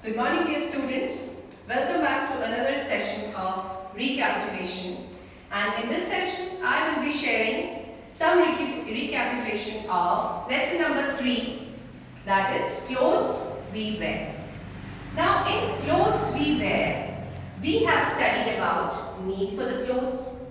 Good morning, dear students. Welcome back to another session of recapitulation. And in this session, I will be sharing some recapitulation of lesson number 3, that is clothes we wear. Now, in clothes we wear, we have studied about need for the clothes,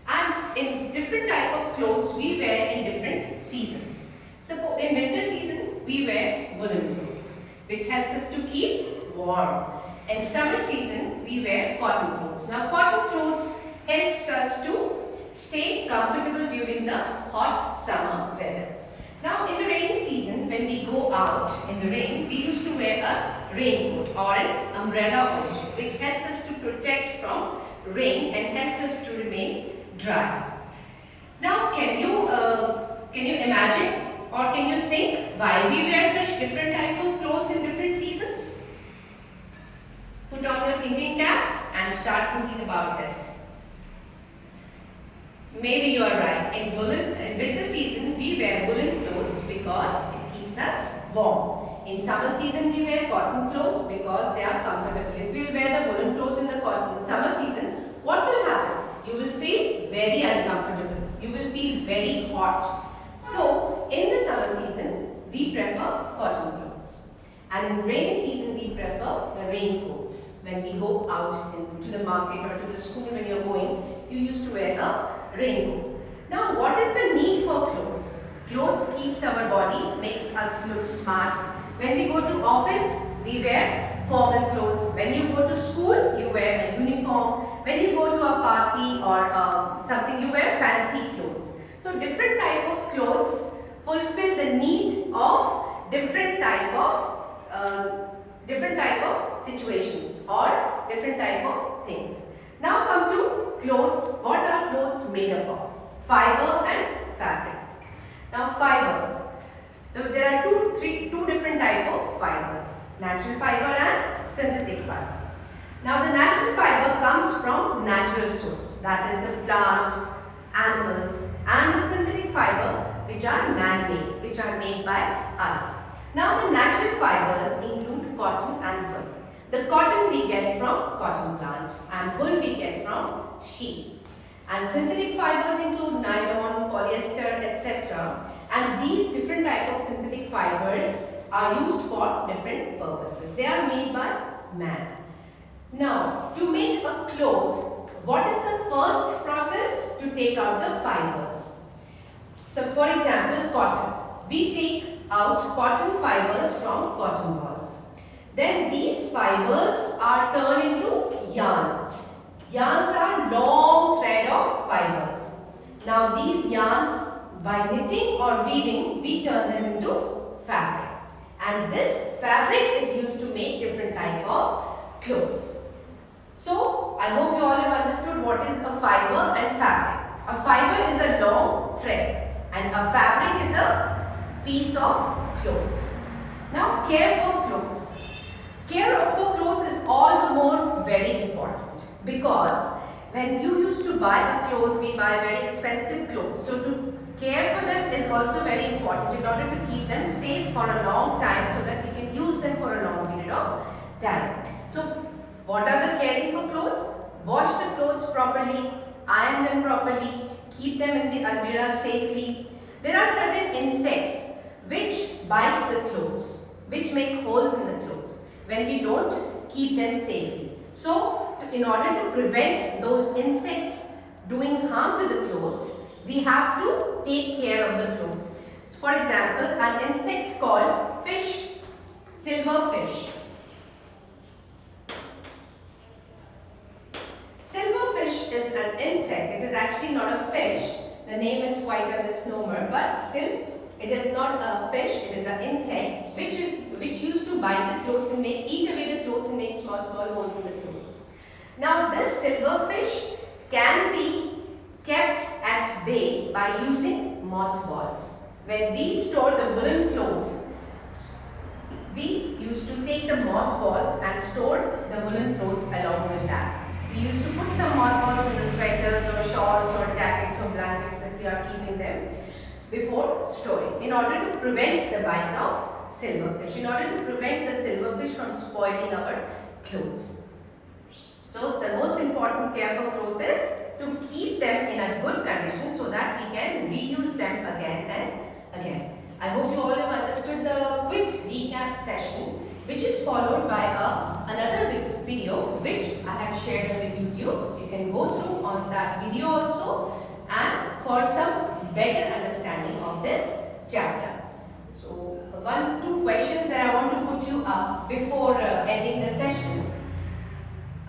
and in different type of clothes we wear in different seasons. Suppose in winter season, we wear woolen clothes, which helps us to keep warm. In summer season, we wear cotton clothes. Now, cotton clothes helps us to stay comfortable during the hot summer weather. Now, in the rainy season, when we go out in the rain, we used to wear a raincoat or an umbrella also, which helps us to protect from rain and helps us to remain dry. Now, can you imagine or can you think why we wear such different type of clothes in different seasons? Put on your thinking caps and start thinking about this. Maybe you are right. In winter season, we wear woolen clothes because it keeps us warm. In summer season, we wear cotton clothes because they are comfortable. If we wear the woolen clothes in the summer season, what will happen? You will feel very uncomfortable. You will feel very hot. So, in the summer season, we prefer cotton clothes. And in rainy season, we prefer the raincoats. When we go out to the market or to the school when you're going, you used to wear a raincoat. Now, what is the need for clothes? Clothes keeps our body, makes us look smart. When we go to office, we wear formal clothes. When you go to school, you wear a uniform. When you go to a party or something, you wear fancy clothes. So, different type of clothes fulfill the need of different type of situations or different type of things. Now come to clothes. What are clothes made up of? Fiber and fabrics. Now fibers. There are two different type of fibers. Natural fiber and synthetic fiber. Now the natural fiber comes from natural source, that is the plant, animals, and the synthetic fiber which are man-made, which are made by us. Now the natural fibers include cotton and wool. The cotton we get from cotton plant and wool we get from sheep. And synthetic fibers include nylon, polyester, etc. And these different type of synthetic fibers are used for different purposes. They are made by man. Now, to make a cloth, what is the first process? To take out the fibers. So, for example, cotton. We take out cotton fibers from cotton balls. Then these fibers are turned into yarn. Yarns are long thread of fibers. Now these yarns, by knitting or weaving, we turn them into fabric. And this fabric is used to make different type of clothes. So, I hope you all have understood what is a fiber and fabric. A fiber is a long thread and a fabric is a piece of cloth. Now, care for clothes. Care for clothes is all the more very important because when you used to buy a cloth, we buy very expensive clothes. So, to care for them is also very important in order to keep them safe for a long time so that we can use them for a long period of time. So, what are the caring for clothes? Wash the clothes properly, iron them properly, keep them in the almirah safely. There are certain insects which bite the clothes, which make holes in the clothes when we don't keep them safely. So, in order to prevent those insects doing harm to the clothes, we have to take care of the clothes. For example, an insect called fish, silverfish. Silverfish is an insect. It is actually not a fish. The name is quite a misnomer, but still it is not a fish, it is an insect which used to bite the clothes and eat away the clothes and make small holes in the clothes. Now this silverfish can be kept at bay by using mothballs. When we store the woolen clothes, we used to take the mothballs and store the woolen clothes along with that. We used to put some mothballs in the sweaters or shawls or jackets or blankets that we are keeping them before storing in order to prevent the bite of silverfish, in order to prevent the silverfish from spoiling spoiling our clothes. So the most important care for clothes is to keep them in a good condition so that we can reuse them again and again. I hope you all have understood the quick recap session, which is followed by another video which I have shared with YouTube. So you can go through on that video also and for some better understanding of this chapter. So 1-2 questions that I want to put you up before ending the session.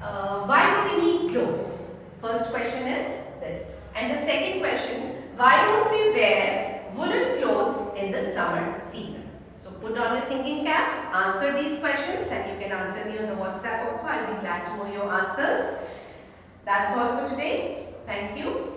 Why do we need clothes? First question is this. And the second question, why don't we wear woolen clothes in the summer season? So put on your thinking caps, answer these questions, and you can answer me on the WhatsApp also. I'll be glad to know your answers. That's all for today. Thank you.